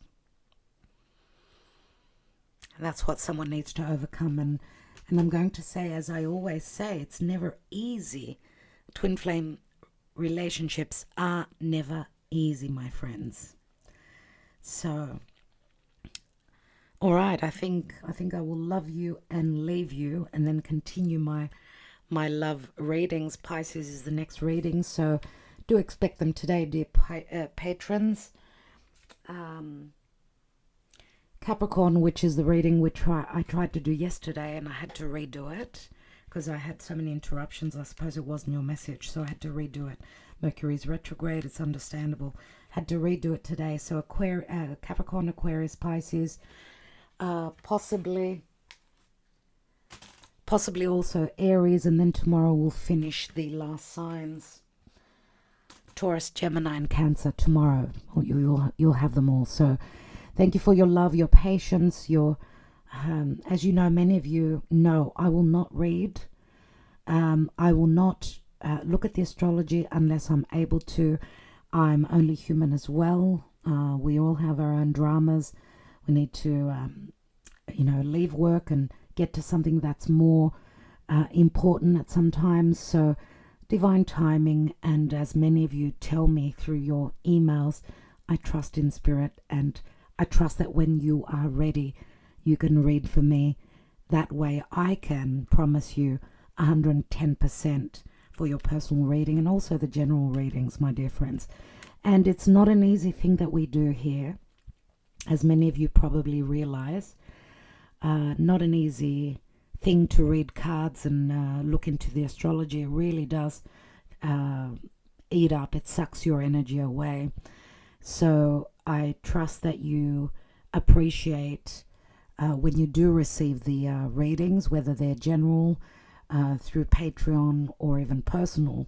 That's what someone needs to overcome. And I'm going to say, as I always say, it's never easy. Twin flame relationships are never easy, my friends. So, all right, I think I will love you and leave you and then continue my love readings. Pisces is the next reading, so do expect them today, dear patrons. Capricorn, which is the reading which I tried to do yesterday and I had to redo it because I had so many interruptions. I suppose it wasn't your message, so I had to redo it. Mercury's retrograde, it's understandable. Had to redo it today. So Capricorn, Aquarius, Pisces, possibly also Aries, and then tomorrow we'll finish the last signs. Taurus, Gemini, and Cancer tomorrow. You'll have them all. So thank you for your love, your patience, your as you know, many of you know, I will not read. I will not look at the astrology unless I'm able to. I'm only human as well. We all have our own dramas. We need to, leave work and get to something that's more important at some times. So divine timing, and as many of you tell me through your emails, I trust in spirit, and I trust that when you are ready, you can read for me. That way I can promise you 110% for your personal reading and also the general readings, my dear friends. And it's not an easy thing that we do here, as many of you probably realize. Not an easy thing to read cards and look into the astrology. It really does eat up. It sucks your energy away. So I trust that you appreciate when you do receive the readings, whether they're general, through Patreon or even personal.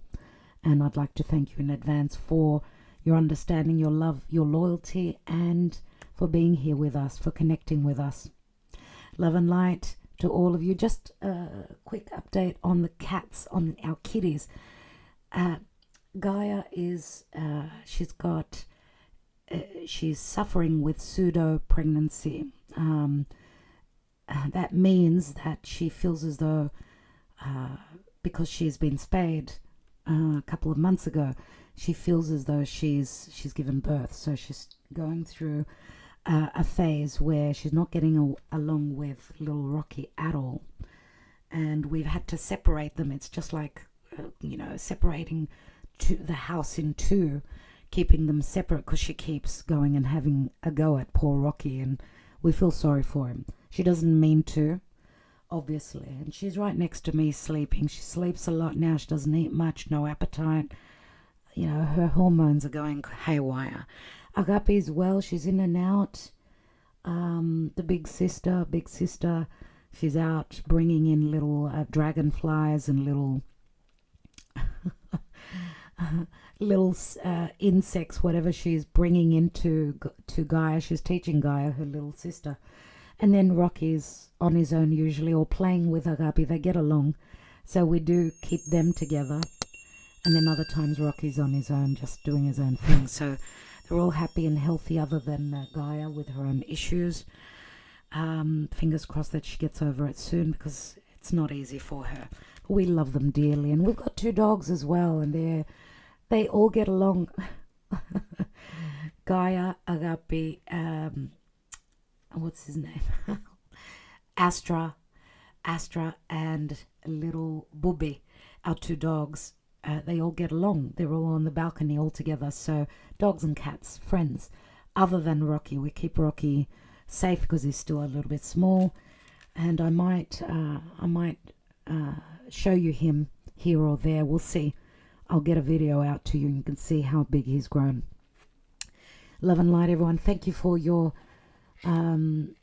And I'd like to thank you in advance for your understanding, your love, your loyalty, and for being here with us, for connecting with us. Love and light to all of you. Just a quick update on the cats, on our kitties. Gaia is, she's suffering with pseudo pregnancy. That means that she feels as though, because she's been spayed a couple of months ago, she feels as though she's given birth. So she's going through a phase where she's not getting along with little Rocky at all, and we've had to separate them. It's just like separating the house in two, keeping them separate because she keeps going and having a go at poor Rocky, and we feel sorry for him. She doesn't mean to, obviously, and she's right next to me sleeping. She sleeps a lot now. She doesn't eat much, no appetite. You know, her hormones are going haywire. Agape as well, she's in and out. The big sister, she's out bringing in little dragonflies and little little insects, whatever she's bringing into to Gaia. She's teaching Gaia, her little sister. And then Rocky's on his own usually, or playing with Agape. They get along, so we do keep them together. And then other times Rocky's on his own, just doing his own thing. So they're all happy and healthy, other than Gaia with her own issues. Fingers crossed that she gets over it soon, because it's not easy for her. But we love them dearly, and we've got 2 dogs as well, and they all get along. Gaia, Agape, what's his name? Astra, and little Booby, our 2 dogs. They all get along. They're all on the balcony all together. So dogs and cats, friends. Other than Rocky, we keep Rocky safe because he's still a little bit small. And I might show you him here or there. We'll see. I'll get a video out to you, and you can see how big he's grown. Love and light, everyone. Thank you for your time.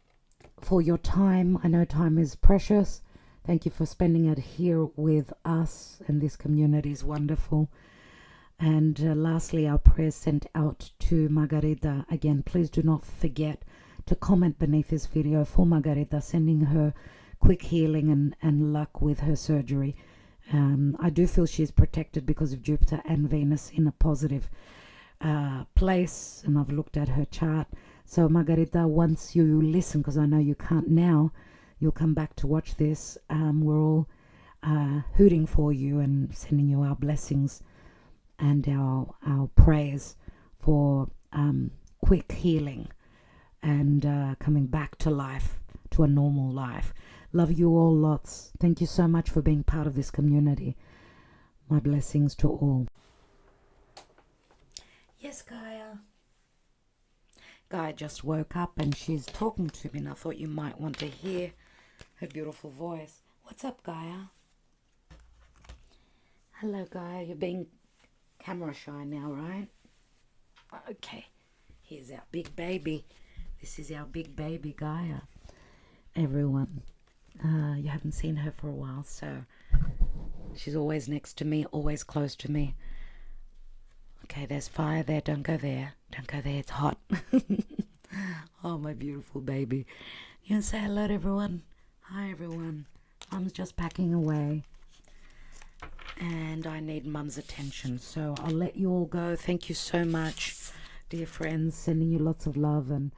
I know time is precious. Thank you for spending it here with us, and this community is wonderful. And lastly, our prayers sent out to Margarita. Again, please do not forget to comment beneath this video for Margarita, sending her quick healing and luck with her surgery. I do feel she's protected because of Jupiter and Venus in a positive place, and I've looked at her chart. So Margarita, once you listen, because I know you can't now, you'll come back to watch this. We're all hooting for you and sending you our blessings and our prayers for quick healing and coming back to life, to a normal life. Love you all lots. Thank you so much for being part of this community. My blessings to all. Yes, Gaia. Gaia just woke up and she's talking to me, and I thought you might want to hear her beautiful voice. What's up, Gaia? Hello, Gaia. You're being camera shy now, right? Okay. Here's our big baby. This is our big baby, Gaia. Everyone. You haven't seen her for a while, so she's always next to me, always close to me. Okay, there's fire there. Don't go there. Don't go there. It's hot. Oh, my beautiful baby. You want to say hello to everyone? Hi, everyone. Mum's just packing away. And I need Mum's attention. So I'll let you all go. Thank you so much, dear friends. Sending you lots of love and